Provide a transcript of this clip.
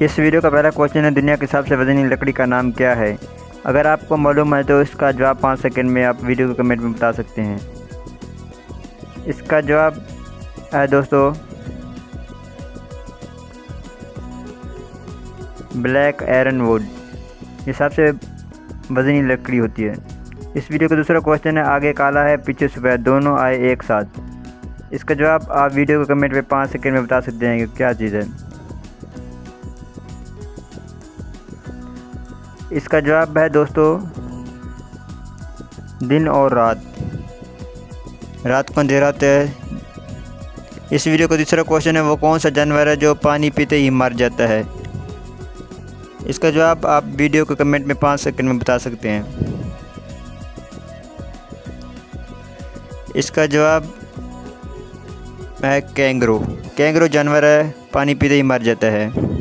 इस वीडियो का पहला क्वेश्चन है, दुनिया की सबसे वजनी लकड़ी का नाम क्या है? अगर आपको मालूम है तो इसका जवाब 5 सेकंड में आप वीडियो के कमेंट में बता सकते हैं। इसका जवाब है दोस्तों ब्लैक आयरन वुड। ये सबसे वजनी लकड़ी होती है। इस वीडियो का दूसरा क्वेश्चन है, आगे काला है पीछे सफ़ेद, दोनों आए एक साथ। इसका जवाब आप वीडियो के कमेंट में 5 सेकंड में बता सकते हैं कि क्या चीज़ है। इसका जवाब है दोस्तों दिन और रात। रात को अंधेरा होता है। इस वीडियो का तीसरा क्वेश्चन है, वो कौन सा जानवर है जो पानी पीते ही मर जाता है? इसका जवाब आप वीडियो के कमेंट में 5 सेकंड में बता सकते हैं। इसका जवाब है कैंगरू। कैंगरू जानवर है, पानी पीते ही मर जाता है।